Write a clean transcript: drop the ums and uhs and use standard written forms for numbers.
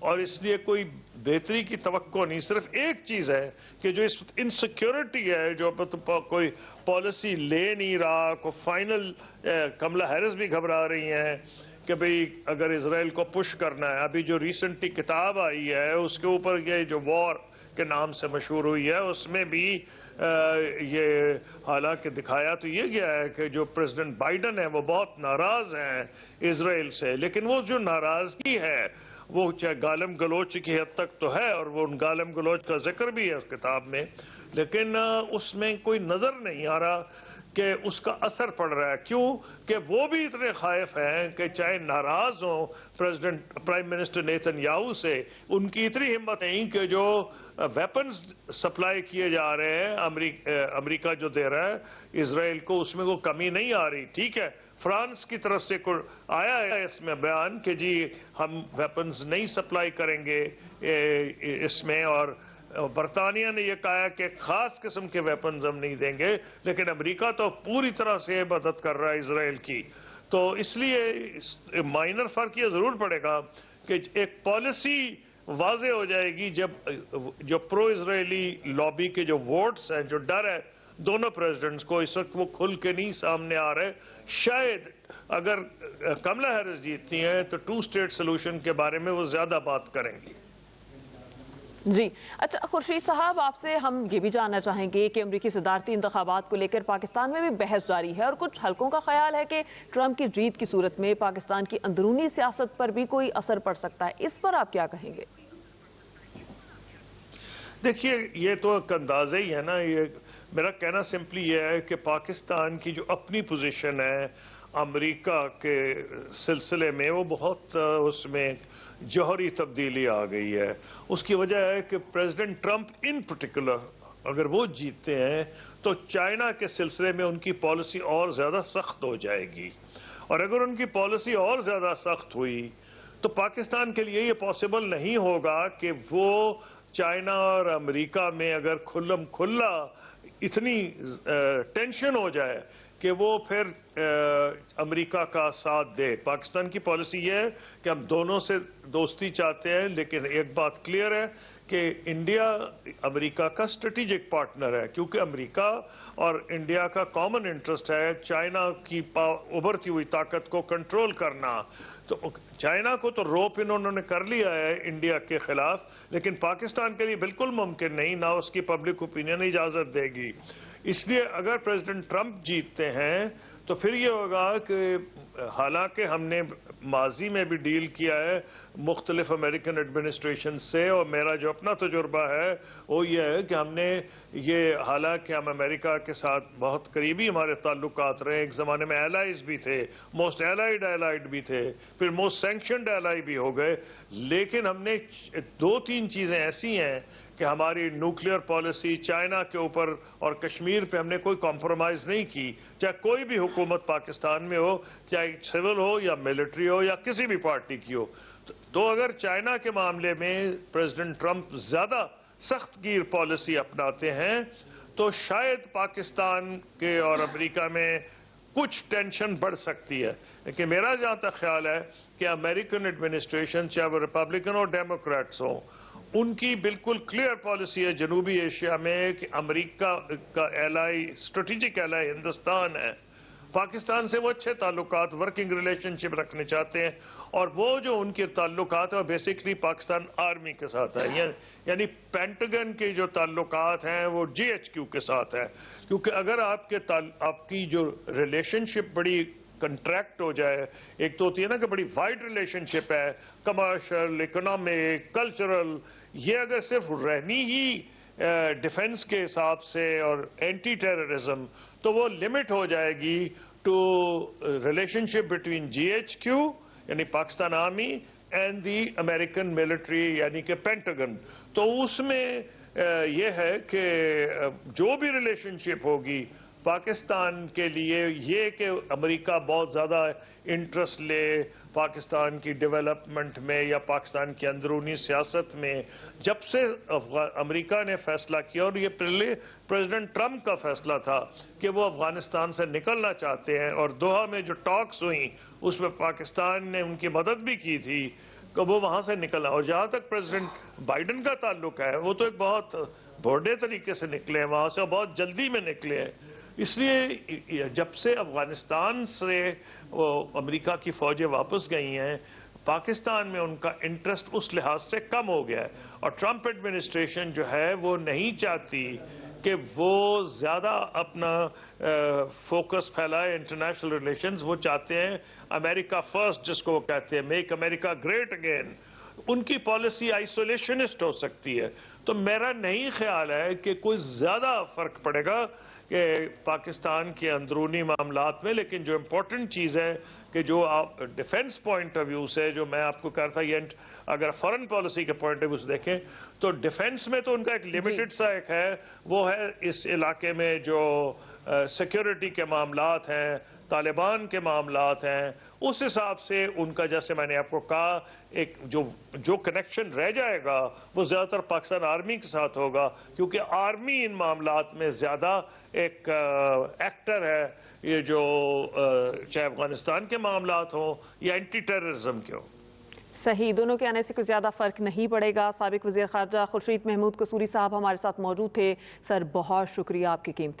اور اس لیے کوئی بہتری کی توقع نہیں. صرف ایک چیز ہے کہ جو اس انسیکیورٹی ہے, جو کوئی پالیسی لے نہیں رہا, کوئی فائنل, کملا ہیرس بھی گھبرا رہی ہیں کہ بھئی اگر اسرائیل کو پش کرنا ہے. ابھی جو ریسنٹلی کتاب آئی ہے اس کے اوپر یہ جو وار کے نام سے مشہور ہوئی ہے, اس میں بھی یہ حالانکہ دکھایا تو یہ گیا ہے کہ جو پریزیڈنٹ بائیڈن ہے وہ بہت ناراض ہیں اسرائیل سے, لیکن وہ جو ناراضگی ہے وہ چاہے گالم گلوچ کی حد تک تو ہے, اور وہ ان گالم گلوچ کا ذکر بھی ہے اس کتاب میں, لیکن اس میں کوئی نظر نہیں آ رہا کہ اس کا اثر پڑ رہا ہے. کیوں کہ وہ بھی اتنے خائف ہیں کہ چاہے ناراض ہوں پرائم منسٹر نیتن یاہو سے, ان کی اتنی ہمت نہیں کہ جو ویپنز سپلائی کیے جا رہے ہیں امریکہ جو دے رہا ہے اسرائیل کو, اس میں کوئی کمی نہیں آ رہی. ٹھیک ہے, فرانس کی طرف سے آیا ہے اس میں بیان کہ جی ہم ویپنز نہیں سپلائی کریں گے اس میں, اور برطانیہ نے یہ کہا کہ خاص قسم کے ویپنز ہم نہیں دیں گے, لیکن امریکہ تو پوری طرح سے مدد کر رہا ہے اسرائیل کی. تو اس لیے مائنر فرق یہ ضرور پڑے گا کہ ایک پالیسی واضح ہو جائے گی جب جو پرو اسرائیلی لابی کے جو ووٹس ہیں, جو ڈر ہے دونوں پریزیڈنٹس کو اس وقت وہ کھل کے نہیں سامنے آ رہے. شاید اگر کملا ہیرس جیتتی ہیں تو 2 اسٹیٹ سولوشن کے بارے میں وہ زیادہ بات کریں گی. جی اچھا خورشید صاحب, آپ سے ہم یہ بھی جاننا چاہیں گے کہ امریکی صدارتی انتخابات کو لے کر پاکستان میں بھی بحث جاری ہے, اور کچھ حلقوں کا خیال ہے کہ ٹرمپ کی جیت کی صورت میں پاکستان کی اندرونی سیاست پر بھی کوئی اثر پڑ سکتا ہے. اس پر آپ کیا کہیں گے؟ دیکھیے یہ تو ایک اندازہ ہی ہے نا. یہ میرا کہنا سمپلی یہ ہے کہ پاکستان کی جو اپنی پوزیشن ہے امریکہ کے سلسلے میں وہ بہت اس میں جوہری تبدیلی آ گئی ہے. اس کی وجہ ہے کہ پریزیڈنٹ ٹرمپ ان پرٹیکولر اگر وہ جیتتے ہیں تو چائنا کے سلسلے میں ان کی پالیسی اور زیادہ سخت ہو جائے گی, اور اگر ان کی پالیسی اور زیادہ سخت ہوئی تو پاکستان کے لیے یہ پاسبل نہیں ہوگا کہ وہ چائنا اور امریکہ میں اگر کھلم کھلا اتنی ٹینشن ہو جائے کہ وہ پھر امریکہ کا ساتھ دے. پاکستان کی پالیسی یہ ہے کہ ہم دونوں سے دوستی چاہتے ہیں, لیکن ایک بات کلیئر ہے کہ انڈیا امریکہ کا اسٹریٹجک پارٹنر ہے, کیونکہ امریکہ اور انڈیا کا کامن انٹرسٹ ہے چائنا کی ابھرتی ہوئی طاقت کو کنٹرول کرنا. تو چائنا کو تو روپ انہوں نے کر لیا ہے انڈیا کے خلاف, لیکن پاکستان کے لیے بالکل ممکن نہیں, نہ اس کی پبلک اوپینین اجازت دے گی. اس لیے اگر پریزیڈنٹ ٹرمپ جیتتے ہیں تو پھر یہ ہوگا کہ حالانکہ ہم نے ماضی میں بھی ڈیل کیا ہے مختلف امریکن ایڈمنسٹریشن سے, اور میرا جو اپنا تجربہ ہے وہ یہ ہے کہ ہم نے یہ, حالانکہ ہم امریکہ کے ساتھ بہت قریبی ہمارے تعلقات رہے, ایک زمانے میں ایلائز بھی تھے, موسٹ ایلائڈ بھی تھے, پھر موسٹ سینکشنڈ ایلائی بھی ہو گئے, لیکن ہم نے 2-3 چیزیں ایسی ہیں کہ ہماری نیوکلیئر پالیسی چائنا کے اوپر اور کشمیر پہ ہم نے کوئی کمپرومائز نہیں کی, چاہے کوئی بھی حکومت پاکستان میں ہو, چاہے سول ہو یا ملٹری ہو یا کسی بھی پارٹی کی ہو. تو اگر چائنا کے معاملے میں پریزیڈنٹ ٹرمپ زیادہ سخت گیر پالیسی اپناتے ہیں تو شاید پاکستان کے اور امریکہ میں کچھ ٹینشن بڑھ سکتی ہے. لیکن میرا جہاں تک خیال ہے کہ امریکن ایڈمنسٹریشن چاہے وہ ریپبلکن اور ڈیموکریٹس ہوں, ان کی بالکل کلیئر پالیسی ہے جنوبی ایشیا میں کہ امریکہ کا ایلائی, اسٹریٹجک ایلائی ہندوستان ہے, پاکستان سے وہ اچھے تعلقات, ورکنگ ریلیشن شپ رکھنے چاہتے ہیں, اور وہ جو ان کے تعلقات ہیں وہ بیسکلی پاکستان آرمی کے ساتھ ہے, یعنی پینٹاگن کے جو تعلقات ہیں وہ GHQ کے ساتھ ہے. کیونکہ اگر آپ کی جو ریلیشن شپ بڑی کنٹریکٹ ہو جائے, ایک تو ہوتی ہے نا کہ بڑی وائڈ ریلیشن شپ ہے, کمرشل, اکنامک, کلچرل, یہ اگر صرف رہنی ہی ڈیفنس کے حساب سے اور اینٹی ٹیررزم, تو وہ لمٹ ہو جائے گی to relation between GHQ یعنی Pakistan army and the American military یعنی کہ پینٹاگن. تو اس میں یہ ہے کہ جو بھی ریلیشن شپ ہوگی پاکستان کے لیے یہ کہ امریکہ بہت زیادہ انٹرسٹ لے پاکستان کی ڈیولپمنٹ میں یا پاکستان کی اندرونی سیاست میں, جب سے امریکہ نے فیصلہ کیا, اور یہ پہلے پریزیڈنٹ ٹرمپ کا فیصلہ تھا کہ وہ افغانستان سے نکلنا چاہتے ہیں, اور دوحہ میں جو ٹاکس ہوئیں اس میں پاکستان نے ان کی مدد بھی کی تھی, کہ وہ وہاں سے نکلنا. اور جہاں تک پریزیڈنٹ بائیڈن کا تعلق ہے وہ تو ایک بہت بھوڑے طریقے سے نکلے ہیں وہاں سے اور بہت جلدی میں نکلے ہیں. اس لیے جب سے افغانستان سے وہ امریکہ کی فوجیں واپس گئی ہیں پاکستان میں ان کا انٹرسٹ اس لحاظ سے کم ہو گیا ہے. اور ٹرمپ ایڈمنسٹریشن جو ہے وہ نہیں چاہتی کہ وہ زیادہ اپنا فوکس پھیلائے انٹرنیشنل ریلیشنز. وہ چاہتے ہیں امریکہ فرسٹ جس کو وہ کہتے ہیں میک امریکہ گریٹ اگین. ان کی پالیسی آئسولیشنسٹ ہو سکتی ہے. تو میرا نہیں خیال ہے کہ کوئی زیادہ فرق پڑے گا کہ پاکستان کے اندرونی معاملات میں. لیکن جو امپورٹنٹ چیز ہے کہ جو آپ ڈیفنس پوائنٹ آف ویو سے جو میں آپ کو کہا تھا یہ اگر فارن پالیسی کے پوائنٹ آف ویو سے دیکھیں تو ڈیفنس میں تو ان کا ایک لمیٹڈ سا ایک ہے وہ ہے اس علاقے میں جو سیکیورٹی کے معاملات ہیں طالبان کے معاملات ہیں. اس حساب سے ان کا جیسے میں نے آپ کو کہا ایک جو کنیکشن رہ جائے گا وہ زیادہ تر پاکستان آرمی کے ساتھ ہوگا کیونکہ آرمی ان معاملات میں زیادہ ایک ایکٹر ہے. یہ جو چاہے افغانستان کے معاملات ہوں یا اینٹی ٹیررزم کے ہوں. صحیح، دونوں کے آنے سے کوئی زیادہ فرق نہیں پڑے گا. سابق وزیر خارجہ خورشید محمود قصوری صاحب ہمارے ساتھ موجود تھے. سر بہت شکریہ آپ کی قیمتی